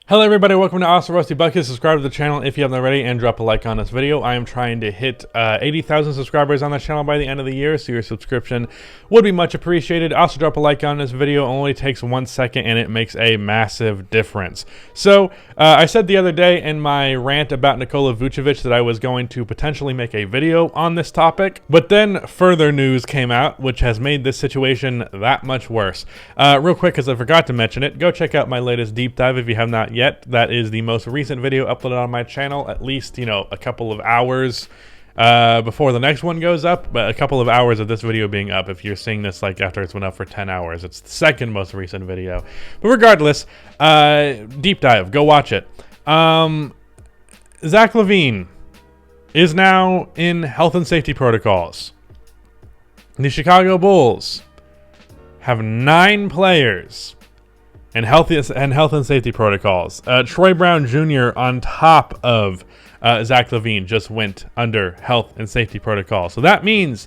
Hello everybody, welcome to Awesome Rusty Bucket. Subscribe to the channel if you haven't already and drop a like on this video. I am trying to hit 80,000 subscribers on this channel by the end of the year, so your subscription would be much appreciated. Also drop a like on this video. It only takes 1 second and it makes a massive difference. So I said the other day in my rant about Nikola Vucevic that I was going to potentially make a video on this topic, but then further news came out which has made this situation that much worse. Real quick, because I forgot to mention it, go check out my latest deep dive if you have not yet. That is the most recent video uploaded on my channel, at least, you know, a couple of hours before the next one goes up, but a couple of hours of this video being up. If you're seeing this like after it's been up for 10 hours, it's the second most recent video. But regardless, deep dive, go watch it. Zach LaVine is now in health and safety protocols. The Chicago Bulls have 9 players and health and safety protocols. Troy Brown Jr. on top of Zach LaVine just went under health and safety protocols. So that means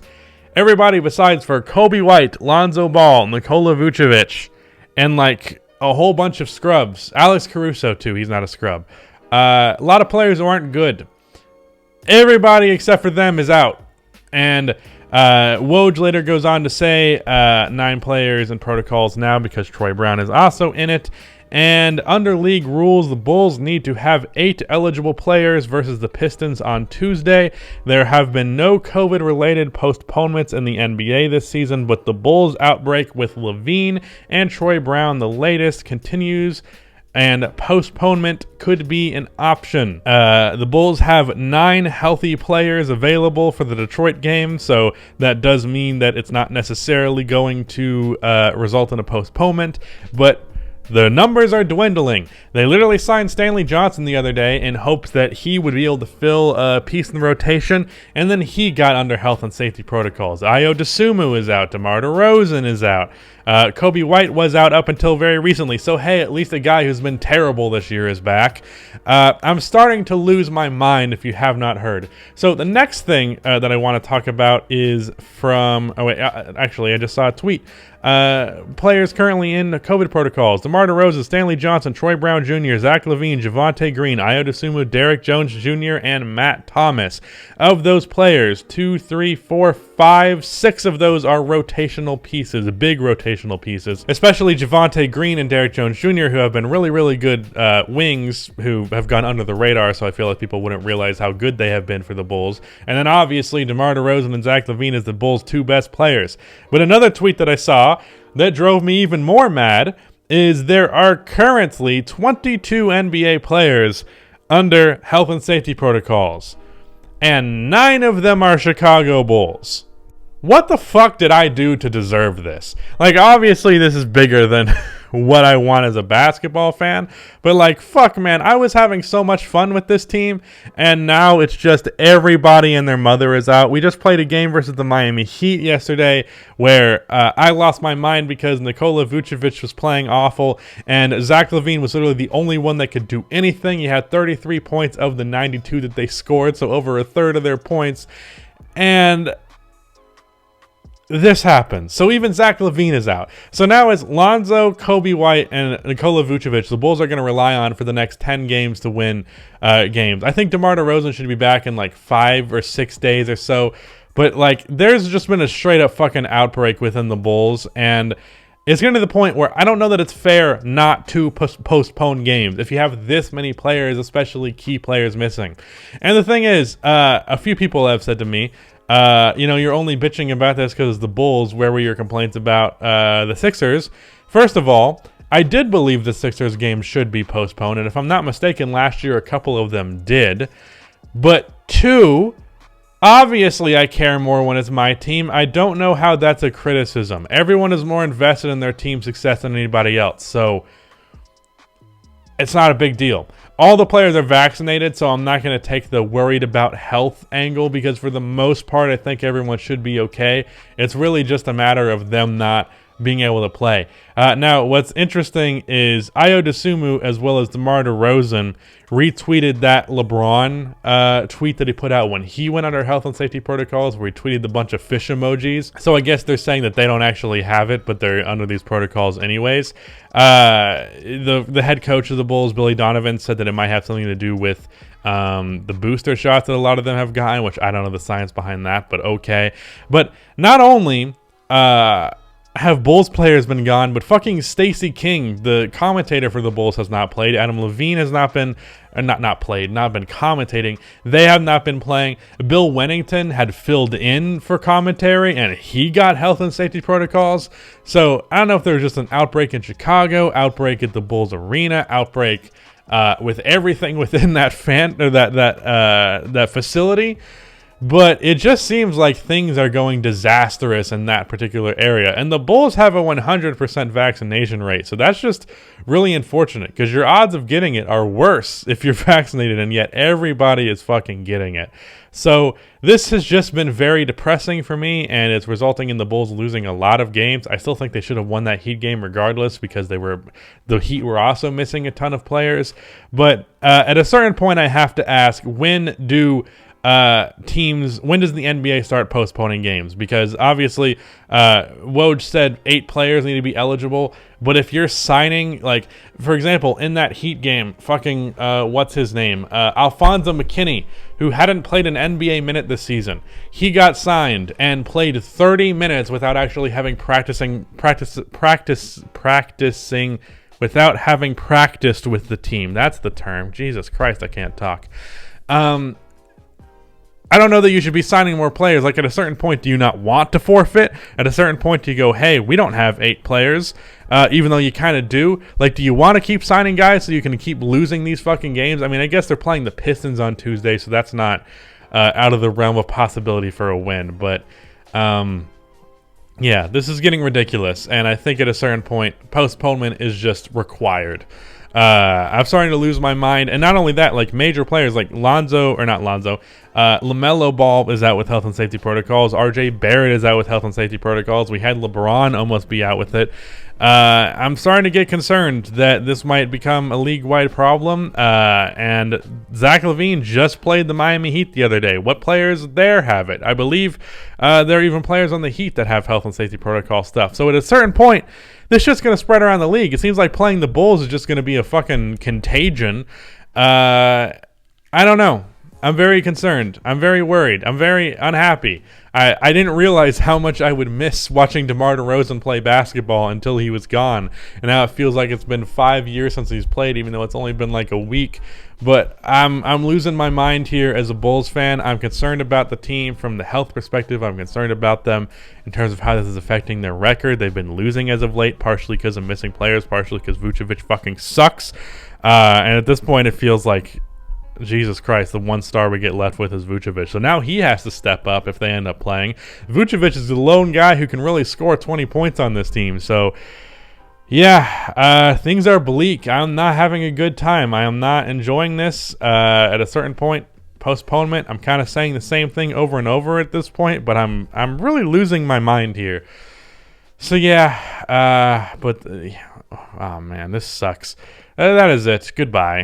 everybody besides for Kobe White, Lonzo Ball, Nikola Vucevic, and like a whole bunch of scrubs. Alex Caruso too, he's not a scrub. A lot of players who aren't good. Everybody except for them is out. And Woj later goes on to say 9 players and protocols now because Troy Brown is also in it. And under league rules, the Bulls need to have 8 eligible players versus the Pistons on Tuesday. There have been no COVID-related postponements in the NBA this season, but the Bulls outbreak with LaVine and Troy Brown, the latest, continues, and postponement could be an option. The Bulls have 9 healthy players available for the Detroit game, so that does mean that it's not necessarily going to result in a postponement, but the numbers are dwindling. They literally signed Stanley Johnson the other day in hopes that he would be able to fill a piece in the rotation, and then he got under health and safety protocols. Ayo Dosunmu is out. DeMar DeRozan is out. Kobe White was out up until very recently. So, hey, at least a guy who's been terrible this year is back. I'm starting to lose my mind if you have not heard. So the next thing that I want to talk about is from... Oh, wait, actually, I just saw a tweet. Players currently in COVID protocols: DeMar DeRozan, Stanley Johnson, Troy Brown Jr., Zach LaVine, Javonte Green, Ayo Dosunmu, Derek Jones Jr., and Matt Thomas. Of those players, 2, 3, 4, 5, 6 of those are rotational pieces, big rotational pieces, especially Javonte Green and Derek Jones Jr., who have been really, really good wings who have gone under the radar, so I feel like people wouldn't realize how good they have been for the Bulls. And then obviously DeMar DeRozan and Zach LaVine is the Bulls' 2 best players. But another tweet that I saw that drove me even more mad is there are currently 22 NBA players under health and safety protocols, and 9 of them are Chicago Bulls. What the fuck did I do to deserve this? Like, obviously this is bigger than what I want as a basketball fan, but like, fuck, man, I was having so much fun with this team, and now it's just everybody and their mother is out. We just played a game versus the Miami Heat yesterday where I lost my mind because Nikola Vucevic was playing awful, and Zach LaVine was literally the only one that could do anything. He had 33 points of the 92 that they scored, so over a third of their points, and this happens. So even Zach LaVine is out. So now it's Lonzo, Kobe White, and Nikola Vucevic the Bulls are going to rely on for the next 10 games to win games. I think DeMar DeRozan should be back in like 5 or 6 days or so. But like, there's just been a straight up fucking outbreak within the Bulls, and it's getting to the point where I don't know that it's fair not to postpone games if you have this many players, especially key players, missing. And the thing is, a few people have said to me, you know, you're only bitching about this because the Bulls. Where were your complaints about the Sixers? First of all, I did believe the Sixers game should be postponed, and if I'm not mistaken, last year a couple of them did. But 2, obviously I care more when it's my team. I don't know how that's a criticism. Everyone is more invested in their team's success than anybody else, so it's not a big deal. All the players are vaccinated, so I'm not going to take the worried about health angle because for the most part, I think everyone should be okay. It's really just a matter of them not being able to play. Now, what's interesting is Ayo Dosunmu as well as DeMar DeRozan retweeted that LeBron tweet that he put out when he went under health and safety protocols, where he tweeted a bunch of fish emojis. So I guess they're saying that they don't actually have it, but they're under these protocols anyways. The head coach of the Bulls, Billy Donovan, said that it might have something to do with the booster shots that a lot of them have gotten, which I don't know the science behind that, but okay. But not only have Bulls players been gone, but fucking Stacey King, the commentator for the Bulls, has not played. Adam Levine has not been not been commentating. They have not been playing. Bill Wennington had filled in for commentary, and he got health and safety protocols. So I don't know if there was just an outbreak in Chicago, outbreak at the Bulls arena, outbreak with everything within that that facility. But it just seems like things are going disastrous in that particular area. And the Bulls have a 100% vaccination rate. So that's just really unfortunate, because your odds of getting it are worse if you're vaccinated, and yet everybody is fucking getting it. So this has just been very depressing for me, and it's resulting in the Bulls losing a lot of games. I still think they should have won that Heat game regardless, because the Heat were also missing a ton of players. But at a certain point, I have to ask, when does the NBA start postponing games? Because obviously Woj said 8 players need to be eligible, but if you're signing, like, for example, in that Heat game, fucking what's his name, Alfonso McKinney, who hadn't played an NBA minute this season, he got signed and played 30 minutes without actually having practicing without having practiced with the team. That's the term. Jesus Christ, I can't talk. I don't know that you should be signing more players. Like, at a certain point, do you not want to forfeit? At a certain point, do you go, hey, we don't have 8 players, even though you kind of do? Like, do you want to keep signing guys so you can keep losing these fucking games? I mean, I guess they're playing the Pistons on Tuesday, so that's not out of the realm of possibility for a win. But, yeah, this is getting ridiculous, and I think at a certain point, postponement is just required. I'm starting to lose my mind. And not only that, like, major players like LaMelo Ball is out with health and safety protocols. RJ Barrett is out with health and safety protocols. We had LeBron almost be out with it. I'm starting to get concerned that this might become a league-wide problem. And Zach LaVine just played the Miami Heat the other day. What players there have it? I believe there are even players on the Heat that have health and safety protocol stuff. So at a certain point, this shit's going to spread around the league. It seems like playing the Bulls is just going to be a fucking contagion. I don't know. I'm very concerned. I'm very worried. I'm very unhappy. I didn't realize how much I would miss watching DeMar DeRozan play basketball until he was gone. And now it feels like it's been 5 years since he's played, even though it's only been like a week. But I'm losing my mind here as a Bulls fan. I'm concerned about the team from the health perspective. I'm concerned about them in terms of how this is affecting their record. They've been losing as of late, partially because of missing players, partially because Vucevic fucking sucks. And at this point, it feels like, Jesus Christ, the one star we get left with is Vucevic. So now he has to step up if they end up playing. Vucevic is the lone guy who can really score 20 points on this team. So, yeah, things are bleak. I'm not having a good time. I am not enjoying this. At a certain point, postponement, I'm kind of saying the same thing over and over at this point, but I'm really losing my mind here. So, yeah, oh, man, this sucks. That is it. Goodbye.